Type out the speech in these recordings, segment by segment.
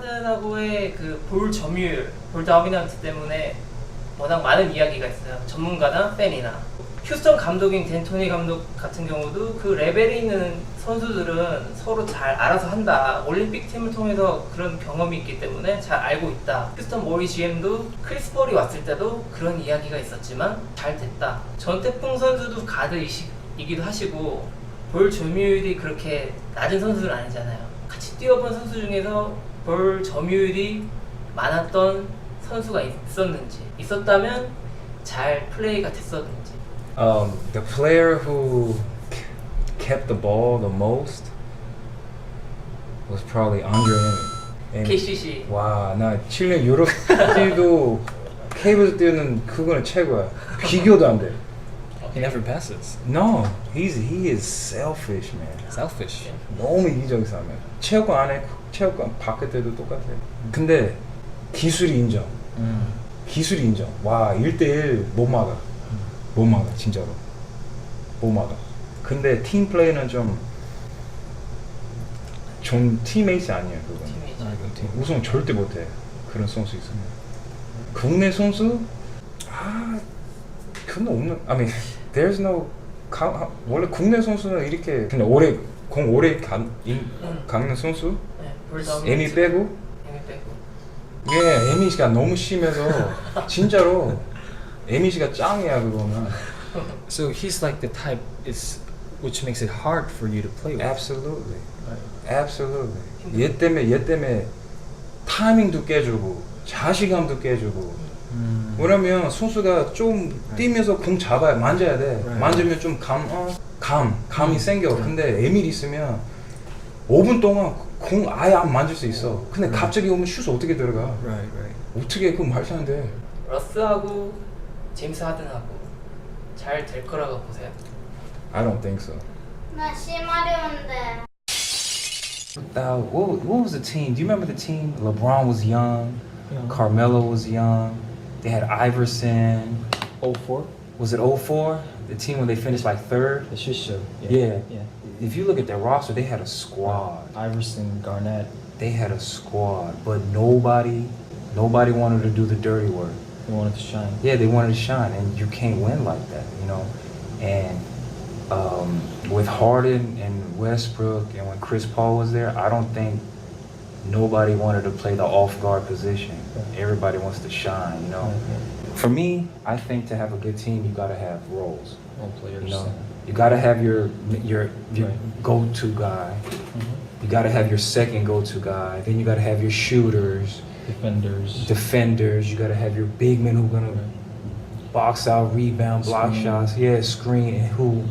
하든하고의 그 볼 점유율, 볼 더미넌트 때문에 워낙 많은 이야기가 있어요. 전문가나 팬이나. 휴스턴 감독인 덴토니 감독 같은 경우도 그 레벨이 있는 선수들은 서로 잘 알아서 한다. 올림픽 팀을 통해서 그런 경험이 있기 때문에 잘 알고 있다. 휴스턴 모리 GM도 크리스 볼이 왔을 때도 그런 이야기가 있었지만 잘 됐다. 전태풍 선수도 가드이기도 하시고 볼 점유율이 그렇게 낮은 선수는 아니잖아요. 같이 뛰어본 선수 중에서 볼 점유율이 많았던 선수가 있었다면 잘 플레이가 됐었는지. The player who kept the ball the most was probably Andre Emi. KCC. 와, 나 칠레 유럽 뛰도 케이블 뛰는 그거는 최고야. 비교도 안 돼. He never passes. No, he is selfish, man. Selfish. 너무 이기적인 사람이야. 체육관 안에, 체육관 밖에 때도 똑같아. 근데 기술이 인정. 기술이 인정. 와, 1대1 못 막아. 못 막아, 진짜로. 못 막아. 근데 팀 플레이는 좀 팀메이트 아니에요, 그건. 우승 절대 못해. 그런 선수 있으면. 국내 선수? 그건 없는. I mean, there's no. 원래 국내 선수는 이렇게 그냥 공 오래 감는 선수? 네, 에미 빼고? 예, 에미씨가 너무 심해서 진짜로 에미씨가 짱이야 그거는. So he's like the type which makes it hard for you to play with. Absolutely, absolutely. 얘 때문에 타이밍도 깨주고 자신감도 깨주고. 왜냐면 선수가 좀 뛰면서 공 잡아야 만져야 돼. 만지면 좀 감이 생겨. 근데 에밀 있으면 5분 동안 공 아예 안 만질 수 있어. 근데 갑자기 오면 슛 어떻게 들어가? 어떻게 그건 말도 안 돼. 러스하고 제임스 하든하고 잘 될 거라고 보세요? I don't think so. 나 심하려운데. What was the team? Do you remember the team? LeBron was young. Carmelo was young. They had Iverson. 04? Was it 04? The team when they finished like third? The shit show. Yeah. If you look at their roster, they had a squad. Iverson, Garnett. They had a squad, but nobody wanted to do the dirty work. They wanted to shine. Yeah, they wanted to shine, and you can't win like that, you know. And with Harden and Westbrook, and when Chris Paul was there, I don't think nobody wanted to play the off-guard position. Everybody wants to shine, you know. For me, I think to have a good team, you gotta have roles. Role players. You know, you gotta have your go-to guy. You gotta have your second go-to guy. Then you gotta have your shooters, defenders. You gotta have your big men who are gonna box out, rebound, block shots, screen, and who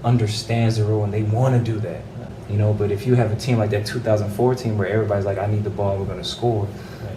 understands the role and they want to do that. You know, but if you have a team like that 2004 team where everybody's like, I need the ball, we're gonna score.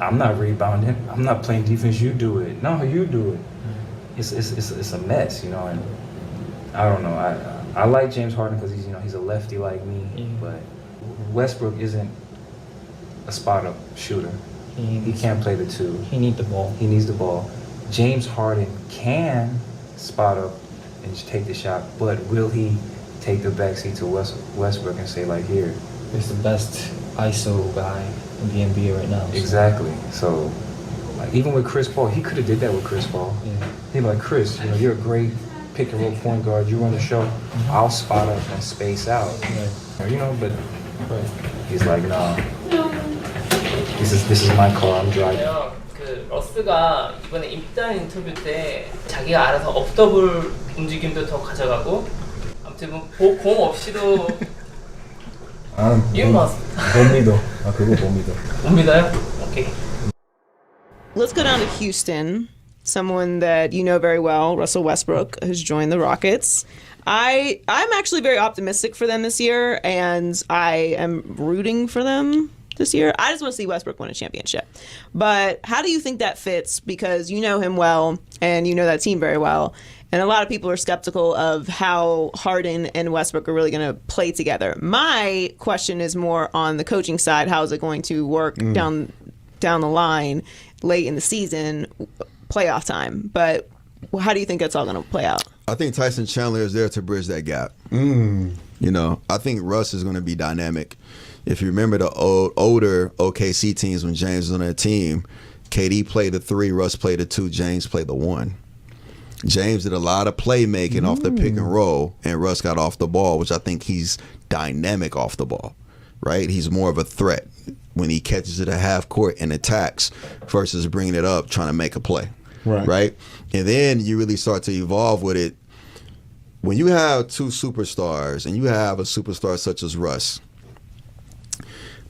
I'm not rebounding. I'm not playing defense. You do it. No, you do it. It's a mess, you know. And I don't know. I like James Harden because he's a lefty like me, but Westbrook isn't a spot-up shooter. He can't play the two. He needs the ball. He needs the ball. James Harden can spot up and just take the shot, but will he take the backseat to Westbrook and say like, here? He's the best ISO guy in the NBA right now. So. Exactly. So, like even with Chris Paul, he could have did that with Chris Paul. He'd be like, Chris, you're a great pick and roll point guard. You run the show. I'll spot up and space out. You know, but he's like, no. This is my call. I'm driving. 그 러스가 이번에 입단 인터뷰 때 자기가 알아서 업더블 움직임도 더 가져가고 아무튼 뭐 공 없이도 You must. 못 믿어. 그거 못 믿어. 못 믿어요? 오케이. Let's go down to Houston. Someone that you know very well, Russell Westbrook, has joined the Rockets. I'm actually very optimistic for them this year, and I am rooting for them this year. I just want to see Westbrook win a championship. But how do you think that fits? Because you know him well, and you know that team very well. And a lot of people are skeptical of how Harden and Westbrook are really going to play together. My question is more on the coaching side. How is it going to work down the line late in the season, playoff time? But how do you think that's all going to play out? I think Tyson Chandler is there to bridge that gap. You know, I think Russ is going to be dynamic. If you remember the older OKC teams when James was on that team, KD played the 3, Russ played the 2, James played the 1. James did a lot of playmaking off the pick and roll, and Russ got off the ball, which I think he's dynamic off the ball, right? He's more of a threat when he catches it at half court and attacks versus bringing it up trying to make a play, right? And then you really start to evolve with it. When you have 2 superstars and you have a superstar such as Russ,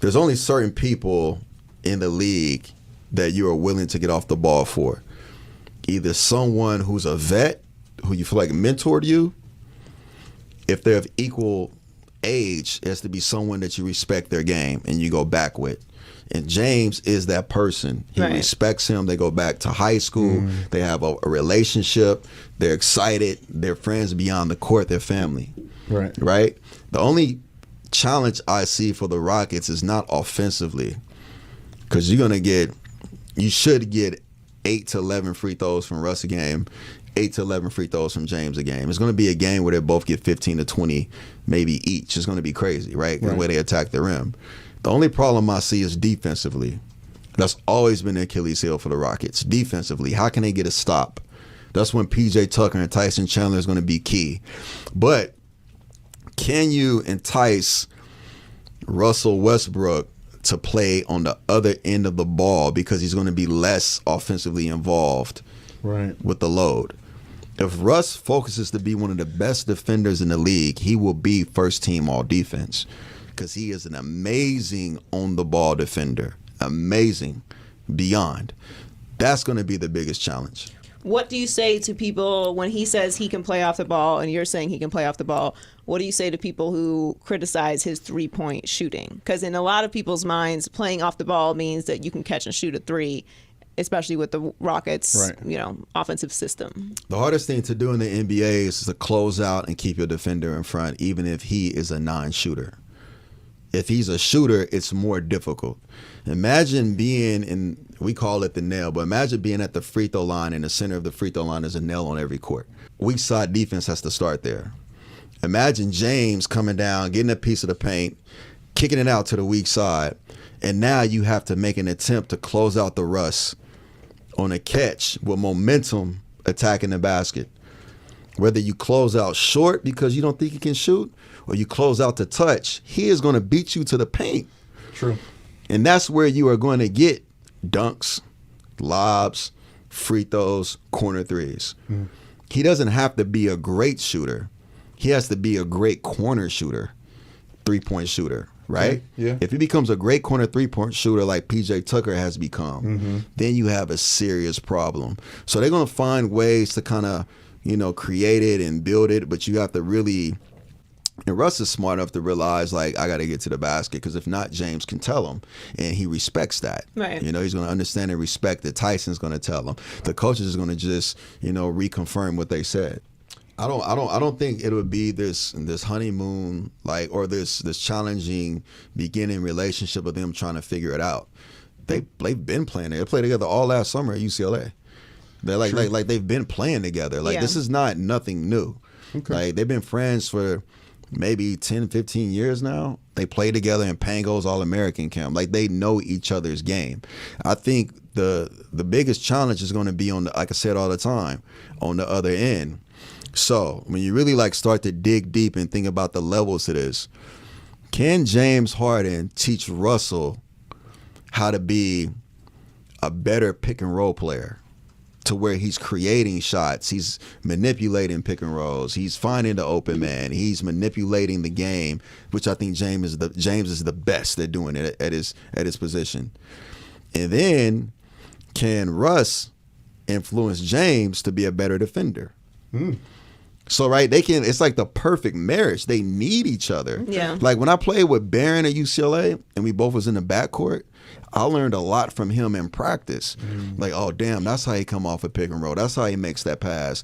there's only certain people in the league that you are willing to get off the ball for. Either someone who's a vet, who you feel like mentored you. If they're of equal age, it has to be someone that you respect their game and you go back with. And James is that person. He respects him. They go back to high school. They have a relationship. They're excited. They're friends beyond the court. They're family. Right? The only challenge I see for the Rockets is not offensively, because you should get 8 to 11 free throws from Russ a game, 8 to 11 free throws from James a game. It's going to be a game where they both get 15 to 20 maybe each. It's going to be crazy, right? The way they attack the rim. The only problem I see is defensively. That's always been the Achilles heel for the Rockets. Defensively, how can they get a stop? That's when PJ Tucker and Tyson Chandler is going to be key. But can you entice Russell Westbrook to play on the other end of the ball, because he's going to be less offensively involved with the load? If Russ focuses to be one of the best defenders in the league, he will be first team all defense, because he is an amazing on-the-ball defender. Amazing. Beyond. That's going to be the biggest challenge. What do you say to people when he says he can play off the ball and you're saying he can play off the ball? What do you say to people who criticize his three-point shooting? Because in a lot of people's minds, playing off the ball means that you can catch and shoot a 3, especially with the Rockets, offensive system. The hardest thing to do in the NBA is to close out and keep your defender in front, even if he is a non-shooter. If he's a shooter, it's more difficult. Imagine being in, we call it the nail, but imagine being at the free throw line, and the center of the free throw line is a nail on every court. Weak side defense has to start there. Imagine James coming down, getting a piece of the paint, kicking it out to the weak side, and now you have to make an attempt to close out the Russ on a catch with momentum attacking the basket. Whether you close out short because you don't think he can shoot, or you close out to touch, he is going to beat you to the paint. True. And that's where you are going to get dunks, lobs, free throws, corner threes. He doesn't have to be a great shooter. He has to be a great corner shooter, three-point shooter, right? Yeah. If he becomes a great corner three-point shooter like PJ Tucker has become, then you have a serious problem. So they're going to find ways to kind of, create it and build it, but you have to really. And Russ is smart enough to realize, like, I got to get to the basket, because if not, James can tell him, and he respects that. Right. He's going to understand and respect that. Tyson's going to tell him. The coaches is going to just, reconfirm what they said. I don't think it would be this honeymoon, or this challenging beginning relationship of them trying to figure it out. They've been playing. They played together all last summer at UCLA. They're like they've been playing together. This is not nothing new. Okay. They've been friends for maybe 10, 15 years now. They play together in Pango's All-American camp. They know each other's game. I think the biggest challenge is going to be on the, like I said all the time, on the other end. So when you really start to dig deep and think about the levels to this, can James Harden teach Russell how to be a better pick and roll player? To where he's creating shots, he's manipulating pick and rolls, he's finding the open man, he's manipulating the game, which I think James is the best at doing it at his position. And then can Russ influence James to be a better defender? So it's like the perfect marriage. They need each other. Yeah. When I played with Barron at UCLA and we both was in the backcourt, I learned a lot from him in practice. Oh, damn, that's how he come off a pick and roll. That's how he makes that pass.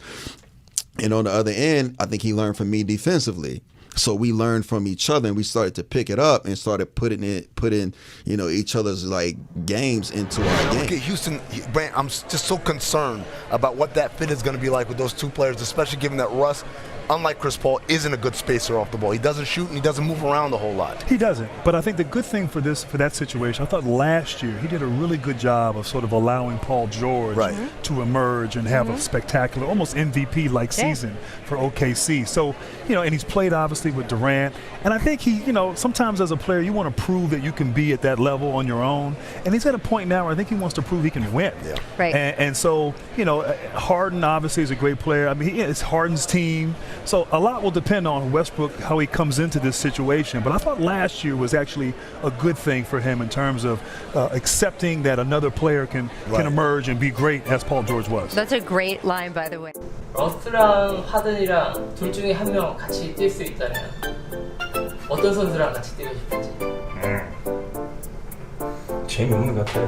And on the other end, I think he learned from me defensively. So we learned from each other, and we started to pick it up and started putting each other's games into our game. Okay, Houston, I'm just so concerned about what that fit is going to be like with those two players, especially given that Russ unlike Chris Paul, isn't a good spacer off the ball. He doesn't shoot and he doesn't move around a whole lot. He doesn't. But I think the good thing for that situation, I thought last year he did a really good job of sort of allowing Paul George to emerge and have a spectacular, almost MVP-like season for OKC. So, and he's played obviously with Durant. And I think he, sometimes as a player you want to prove that you can be at that level on your own. And he's at a point now where I think he wants to prove he can win. Yeah. Right. And so, Harden obviously is a great player. I mean, it's Harden's team. So a lot will depend on Westbrook, how he comes into this situation. But I thought last year was actually a good thing for him in terms of accepting that another player can emerge and be great as Paul George was. That's a great line, by the way. 러스랑 하든이랑 둘 중에 한 명 같이 뛸 수 있다면 어떤 선수랑 같이 뛰고 싶은지. 재미없는 것 같아.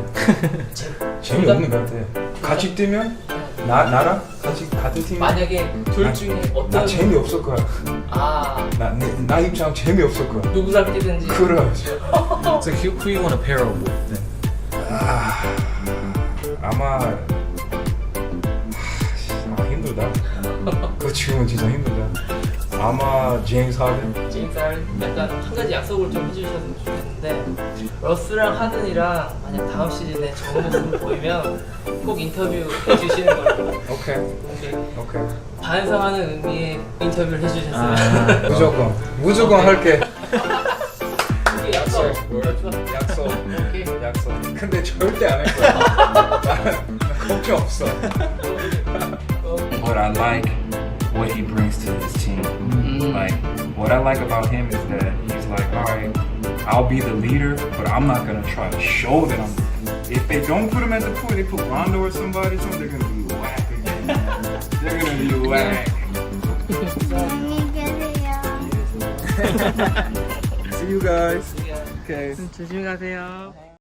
재미없는 것 같아. 같이 뛰면 나랑 같은 팀. 만약에 둘 중에 어떤 나 재미없을 거야. 나 입장 재미없을 거야. 누구랑 뛰든지. 그렇지. It's like who you want to pair up with then? 아마 힘들다. 그 질문 진짜 힘들다. 아마 제임스 하든. 제임스 하든 약간 한 가지 약속을 좀 해주셨으면 좋겠는데 러스랑 하든이랑 만약 다음 시즌에 좋은 모습을 보이면 꼭 인터뷰 해주시는 걸로. 오케이. 반성하는 의미의 인터뷰를 해주셨으면. 무조건 할게. 이게 약속. 약속. 근데 절대 안 할 거야. 나는 걱정 없어. But I like what he brings to his team. Like, what I like about him is that he's like, all right, I'll be the leader, but I'm not gonna try to show that I'm. If they don't put him at the point, they put Rondo or somebody, so they're gonna be whack again. They're gonna be whack. 안녕히 계세요. See you guys. Okay. 조심히 가세요.